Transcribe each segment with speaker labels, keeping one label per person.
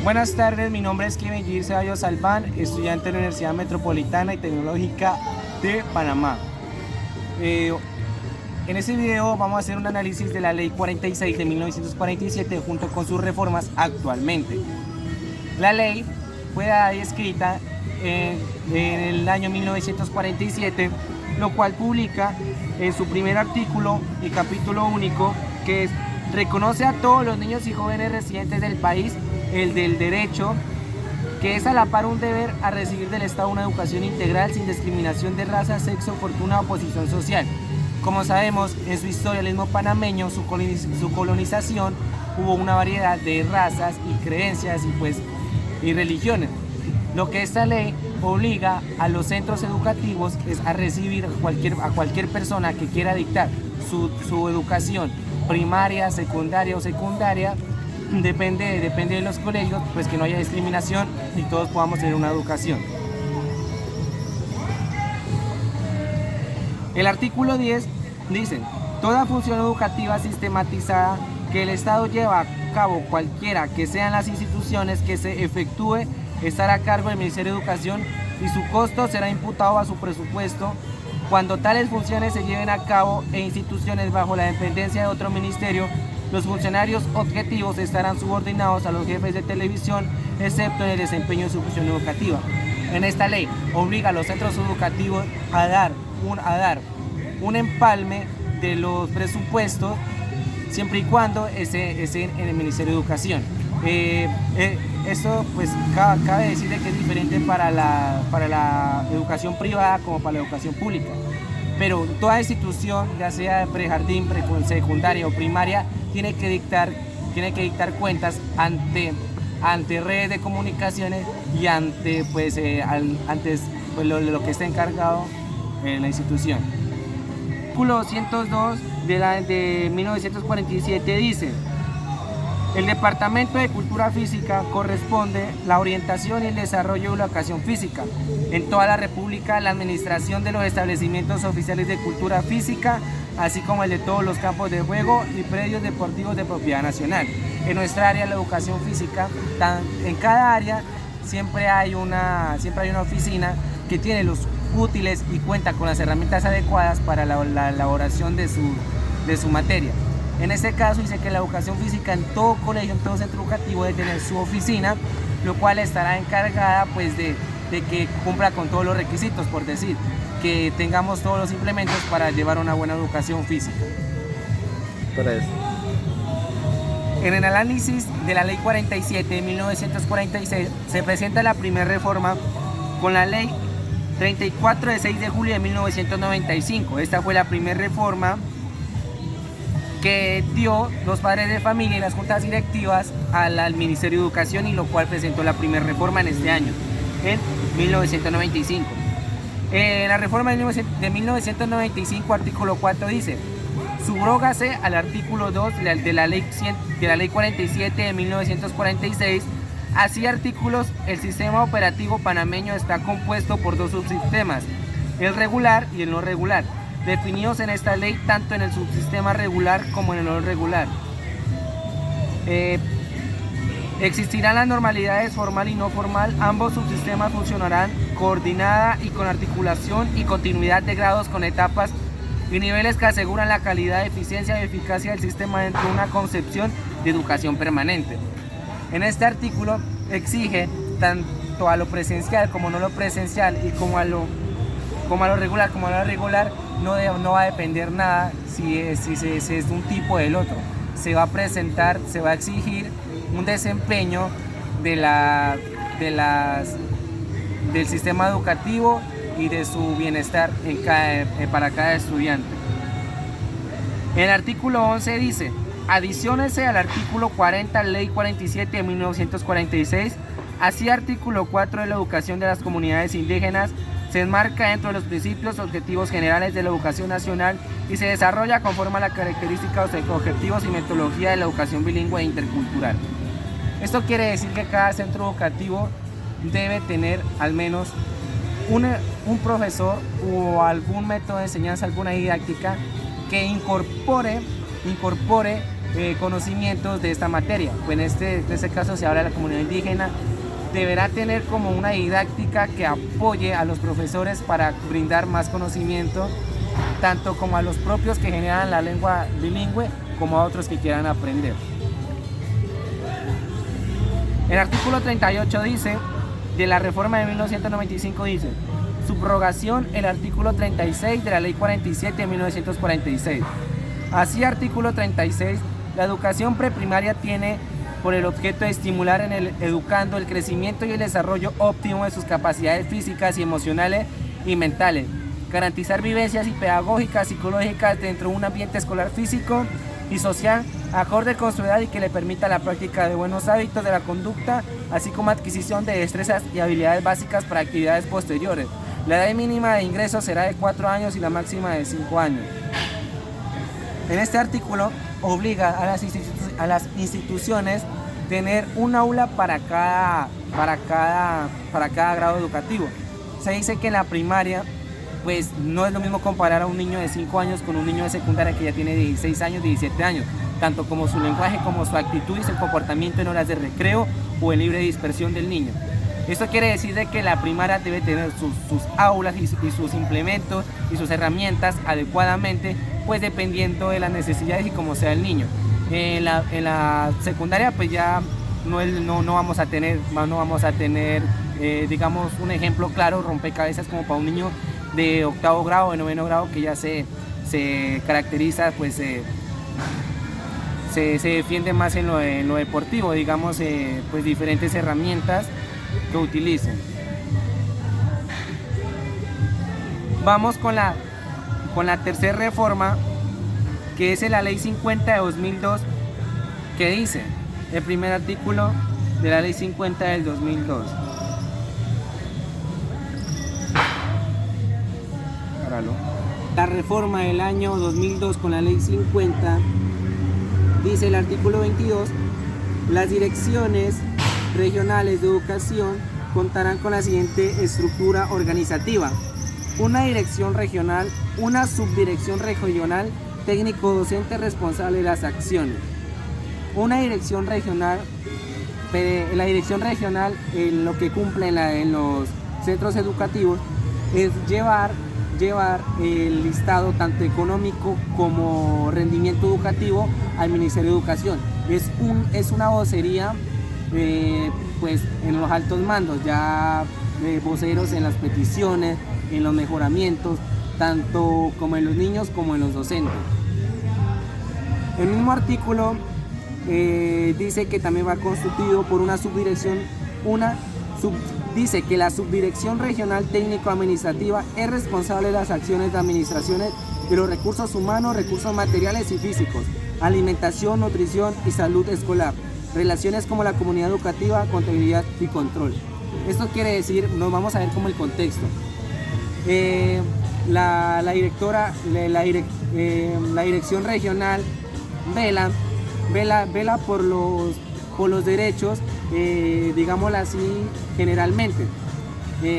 Speaker 1: Buenas tardes, mi nombre es Kevin Gir Ceballos Salván, estudiante de la Universidad Metropolitana y Tecnológica de Panamá. En este video vamos a hacer un análisis de la Ley 46 de 1947 junto con sus reformas actualmente. La ley fue escrita en el año 1947, lo cual publica en su primer artículo y capítulo único que reconoce a todos los niños y jóvenes residentes del país el del derecho, que es a la par un deber a recibir del Estado una educación integral sin discriminación de raza, sexo, fortuna o posición social. Como sabemos, en su historialismo panameño, su colonización, hubo una variedad de razas y creencias y religiones. Lo que esta ley obliga a los centros educativos es a recibir a cualquier persona que quiera dictar su educación primaria, secundaria o secundaria. Depende de los colegios, pues que no haya discriminación y todos podamos tener una educación. El artículo 10 dice: toda función educativa sistematizada que el Estado lleva a cabo, cualquiera que sean las instituciones que se efectúe, estará a cargo del Ministerio de Educación y su costo será imputado a su presupuesto. Cuando tales funciones se lleven a cabo en instituciones bajo la dependencia de otro ministerio, los funcionarios objetivos estarán subordinados a los jefes de televisión, excepto en el desempeño de su función educativa. En esta ley obliga a los centros educativos a dar un empalme de los presupuestos, siempre y cuando estén en el Ministerio de Educación. Esto pues cabe decirle que es diferente para la educación privada como para la educación pública. Pero toda institución, ya sea prejardín, secundaria o primaria, tiene que dictar cuentas ante redes de comunicaciones y ante lo que está encargado en la institución. El artículo 202 de 1947 dice: el Departamento de Cultura Física corresponde la orientación y el desarrollo de la educación física. En toda la República, la administración de los establecimientos oficiales de cultura física, así como el de todos los campos de juego y predios deportivos de propiedad nacional. En nuestra área, la educación física, en cada área siempre hay una oficina que tiene los útiles y cuenta con las herramientas adecuadas para la elaboración de su materia. En este caso dice que la educación física en todo colegio, en todo centro educativo debe tener su oficina, lo cual estará encargada pues de que cumpla con todos los requisitos, por decir, que tengamos todos los implementos para llevar una buena educación física.
Speaker 2: Para eso.
Speaker 1: En el análisis de la Ley 47 de 1946 se presenta la primera reforma con la Ley 34 de 6 de julio de 1995. Esta fue la primera reforma que dio los padres de familia y las juntas directivas al Ministerio de Educación, y lo cual presentó la primera reforma en este año, en 1995. La reforma de 1995, artículo 4, dice: subrógase al artículo 2 de la ley 47 de 1946. Así artículos, el sistema operativo panameño está compuesto por dos subsistemas, el regular y el no regular, definidos en esta ley tanto en el subsistema regular como en el no regular. Existirán las normalidades formal y no formal. Ambos subsistemas funcionarán coordinada y con articulación y continuidad de grados con etapas y niveles que aseguran la calidad, eficiencia y eficacia del sistema dentro de una concepción de educación permanente. En este artículo exige tanto a lo presencial como no lo presencial, y como a lo regular como a lo irregular, no va a depender nada si es de un tipo o del otro. Se va a exigir un desempeño del sistema educativo y de su bienestar para cada estudiante. El artículo 11 dice: adiciónese al artículo 40, Ley 47 de 1946. Así, artículo 4 de la educación de las comunidades indígenas se enmarca dentro de los principios objetivos generales de la educación nacional y se desarrolla conforme a las características, objetivos y metodología de la educación bilingüe e intercultural. Esto quiere decir que cada centro educativo debe tener al menos un profesor o algún método de enseñanza, alguna didáctica que incorpore conocimientos de esta materia. Pues en este caso se habla de la comunidad indígena. Deberá tener como una didáctica que apoye a los profesores para brindar más conocimiento, tanto como a los propios que generan la lengua bilingüe, como a otros que quieran aprender. El artículo 38 dice, de la reforma de 1995 dice, subrogación el artículo 36 de la ley 47 de 1946. Así, artículo 36, la educación preprimaria tiene por el objeto de estimular en el educando el crecimiento y el desarrollo óptimo de sus capacidades físicas y emocionales y mentales, garantizar vivencias y pedagógicas, psicológicas dentro de un ambiente escolar físico y social acorde con su edad y que le permita la práctica de buenos hábitos de la conducta, así como adquisición de destrezas y habilidades básicas para actividades posteriores. La edad mínima de ingreso será de 4 años y la máxima de 5 años. En este artículo obliga a las instituciones tener un aula para cada grado educativo. Se dice que en la primaria pues no es lo mismo comparar a un niño de 5 años con un niño de secundaria que ya tiene 16 años, 17 años, tanto como su lenguaje como su actitud y su comportamiento en horas de recreo o en libre dispersión del niño. Esto quiere decir de que la primaria debe tener sus aulas y sus implementos y sus herramientas adecuadamente, pues dependiendo de las necesidades y cómo sea el niño. En la secundaria pues ya no vamos a tener digamos un ejemplo claro, rompecabezas como para un niño de 8º grado o de 9º grado que ya se caracteriza, pues se defiende más en lo deportivo, digamos, pues diferentes herramientas que utilicen. Vamos con la tercera reforma, que es la ley 50 de 2002, que dice, el primer artículo de la ley 50 del 2002. La reforma del año 2002 con la ley 50 dice el artículo 22, las direcciones regionales de educación contarán con la siguiente estructura organizativa: una dirección regional, una subdirección regional, técnico docente responsable de las acciones. Una dirección regional, la dirección regional lo que cumple en los centros educativos es llevar el listado tanto económico como rendimiento educativo al Ministerio de Educación. Es una vocería pues en los altos mandos, ya voceros en las peticiones, en los mejoramientos, tanto como en los niños como en los docentes. El mismo artículo dice que también va constituido por una subdirección, dice que la subdirección regional técnico-administrativa es responsable de las acciones de administraciones de los recursos humanos, recursos materiales y físicos, alimentación, nutrición y salud escolar, relaciones como la comunidad educativa, contabilidad y control. Esto quiere decir, nos vamos a ver como el contexto. La dirección regional vela por los derechos, digámoslo así, generalmente.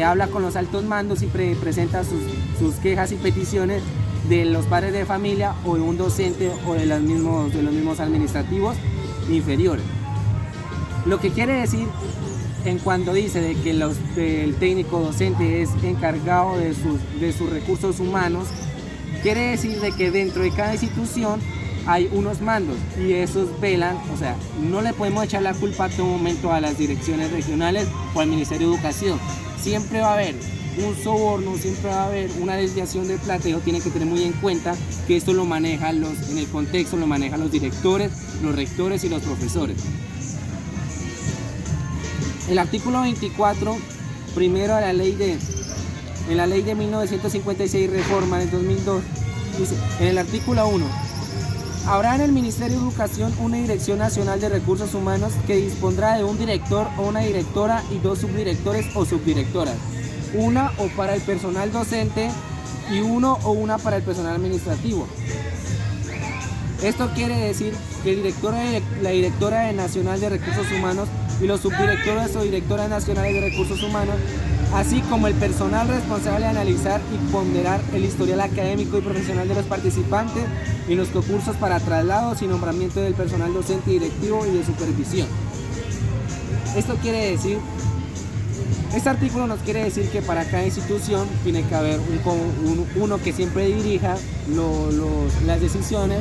Speaker 1: Habla con los altos mandos y presenta sus quejas y peticiones de los padres de familia o de un docente o de los mismos administrativos inferiores. Lo que quiere decir en cuanto dice de que el técnico docente es encargado de sus recursos humanos, quiere decir de que dentro de cada institución hay unos mandos y esos velan, o sea, no le podemos echar la culpa a todo momento a las direcciones regionales o al Ministerio de Educación. Siempre va a haber un soborno, siempre va a haber una desviación de plata, y eso tiene que tener muy en cuenta que esto lo manejan en el contexto, lo manejan los directores, los rectores y los profesores. El artículo 24, primero en la ley de 1956 reforma del 2002, dice, en el artículo 1, habrá en el Ministerio de Educación una Dirección Nacional de Recursos Humanos que dispondrá de un director o una directora y 2 subdirectores o subdirectoras, una o para el personal docente y uno o una para el personal administrativo. Esto quiere decir que la directora nacional de Recursos Humanos y los subdirectores o directoras nacionales de Recursos Humanos, así como el personal responsable de analizar y ponderar el historial académico y profesional de los participantes, en los concursos para traslados y nombramiento del personal docente, directivo y de supervisión. Esto quiere decir, este artículo nos quiere decir que para cada institución tiene que haber uno que siempre dirija las decisiones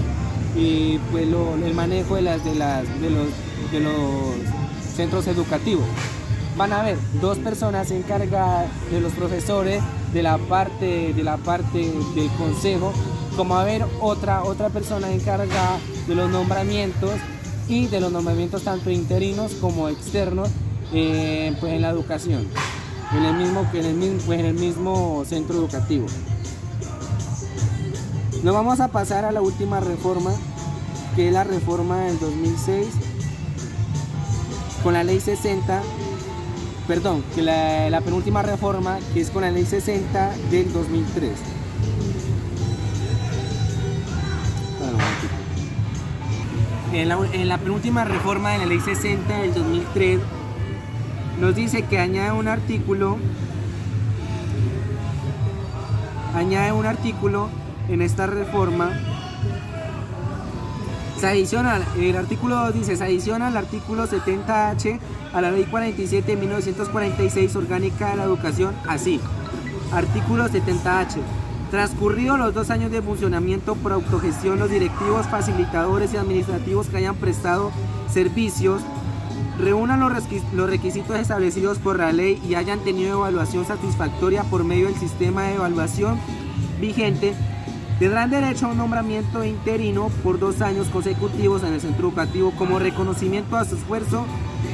Speaker 1: y pues el manejo de los centros educativos. Van a haber dos personas encargadas de los profesores, de la parte del consejo, como va a haber otra persona encargada de los nombramientos y de los nombramientos tanto interinos como externos pues en la educación, en el mismo centro educativo. Nos vamos a pasar a la última reforma, que es la reforma del 2006, con la ley 60, perdón, que la penúltima reforma, que es con la ley 60 del 2003. En la penúltima reforma de la ley 60 del 2003 nos dice que añade un artículo en esta reforma. El artículo 2 dice: se adiciona al artículo 70H a la ley 47 de 1946 orgánica de la educación, así. Artículo 70H. Transcurridos los 2 años de funcionamiento por autogestión, los directivos, facilitadores y administrativos que hayan prestado servicios reúnan los requisitos establecidos por la ley y hayan tenido evaluación satisfactoria por medio del sistema de evaluación vigente, tendrán derecho a un nombramiento interino por 2 años consecutivos en el centro educativo como reconocimiento a su esfuerzo,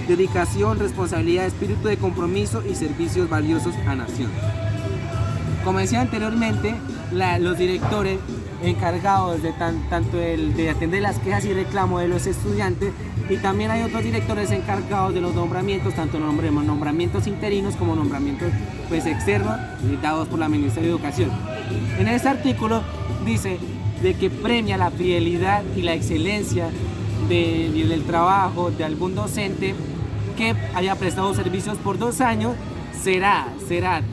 Speaker 1: dedicación, responsabilidad, espíritu de compromiso y servicios valiosos a nación. Como decía anteriormente, los directores encargados de de atender las quejas y reclamos de los estudiantes, y también hay otros directores encargados de los nombramientos, tanto nombramientos interinos como nombramientos pues externos dados por la Ministerio de Educación. En este artículo dice de que premia la fidelidad y la excelencia del trabajo de algún docente que haya prestado servicios por 2 años.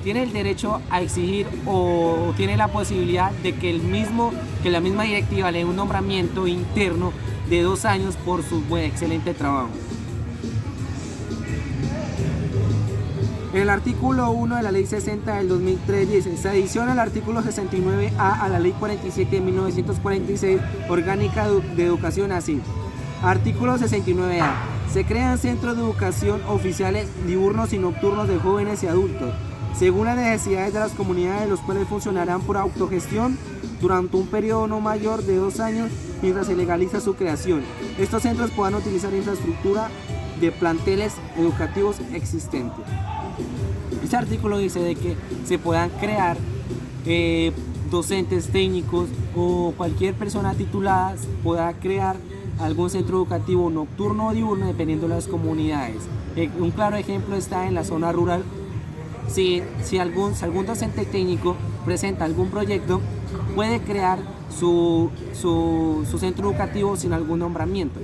Speaker 1: Tiene el derecho a exigir o tiene la posibilidad de que la misma directiva le dé un nombramiento interno de 2 años por su excelente trabajo. El artículo 1 de la ley 60 del 2003 dice: se adiciona el artículo 69A a la ley 47 de 1946 orgánica de educación, así. Artículo 69A. Se crean centros de educación oficiales diurnos y nocturnos de jóvenes y adultos, según las necesidades de las comunidades, los cuales funcionarán por autogestión durante un periodo no mayor de 2 años mientras se legaliza su creación. Estos centros podrán utilizar infraestructura de planteles educativos existentes. Este artículo dice de que se puedan crear docentes técnicos o cualquier persona titulada pueda crear algún centro educativo nocturno o diurno dependiendo de las comunidades. Un claro ejemplo está en la zona rural. Si algún docente técnico presenta algún proyecto, puede crear su centro educativo sin algún nombramiento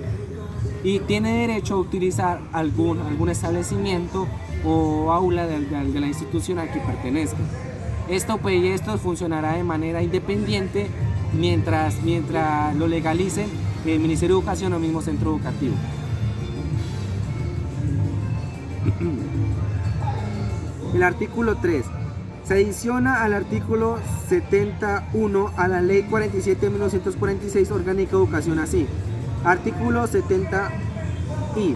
Speaker 1: y tiene derecho a utilizar algún establecimiento o aula de la institución a que pertenezca. Esto funcionará de manera independiente mientras lo legalicen el Ministerio de Educación o el mismo centro educativo. El artículo 3. Se adiciona al artículo 71 a la ley 47 de 1946 orgánica de educación, así. Artículo 70I.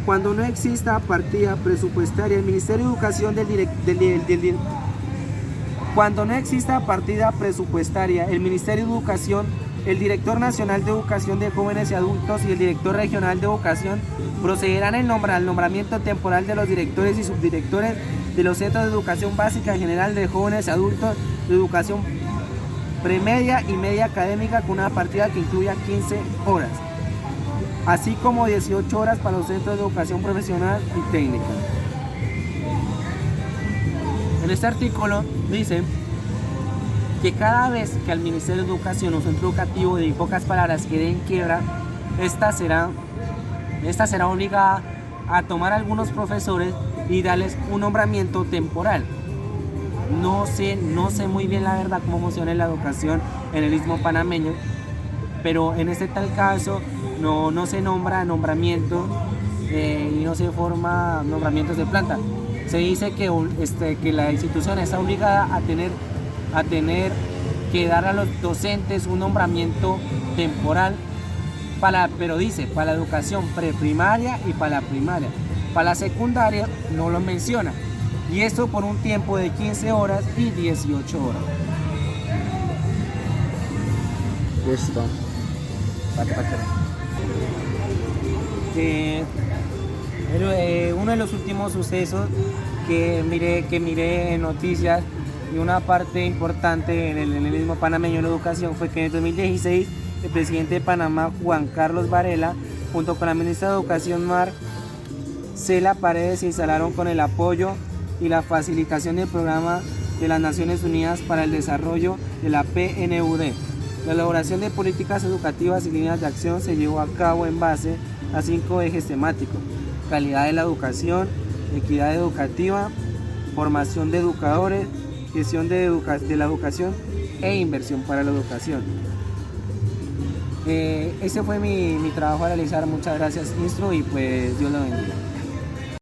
Speaker 1: Cuando no exista partida presupuestaria, el Ministerio de Educación Cuando no exista partida presupuestaria, el Ministerio de Educación, el Director Nacional de Educación de Jóvenes y Adultos y el Director Regional de Educación procederán al nombramiento temporal de los directores y subdirectores de los centros de educación básica en general de jóvenes y adultos de educación premedia y media académica con una partida que incluya 15 horas, así como 18 horas para los centros de educación profesional y técnica. En este artículo dice que cada vez que al Ministerio de Educación o centro educativo, de pocas palabras, quede en quiebra, esta será obligada a tomar a algunos profesores y darles un nombramiento temporal. No sé muy bien la verdad cómo funciona la educación en el Istmo Panameño, pero en este tal caso no se nombra nombramiento y no se forma nombramientos de planta. Se dice que la institución está obligada a tener que dar a los docentes un nombramiento temporal, pero dice para la educación preprimaria y para la primaria. Para la secundaria no lo menciona, y esto por un tiempo de 15 horas y 18 horas.
Speaker 2: Listo.
Speaker 1: Uno de los últimos sucesos que miré en noticias, y una parte importante en el mismo panameño de la educación, fue que en el 2016 el presidente de Panamá, Juan Carlos Varela, junto con la ministra de Educación, Marcela Paredes, se instalaron con el apoyo y la facilitación del programa de las Naciones Unidas para el Desarrollo de la PNUD. La elaboración de políticas educativas y líneas de acción se llevó a cabo en base a 5 ejes temáticos: calidad de la educación, equidad educativa, formación de educadores, gestión de la educación e inversión para la educación. Ese fue mi trabajo a realizar. Muchas gracias, Instru, y pues Dios lo bendiga.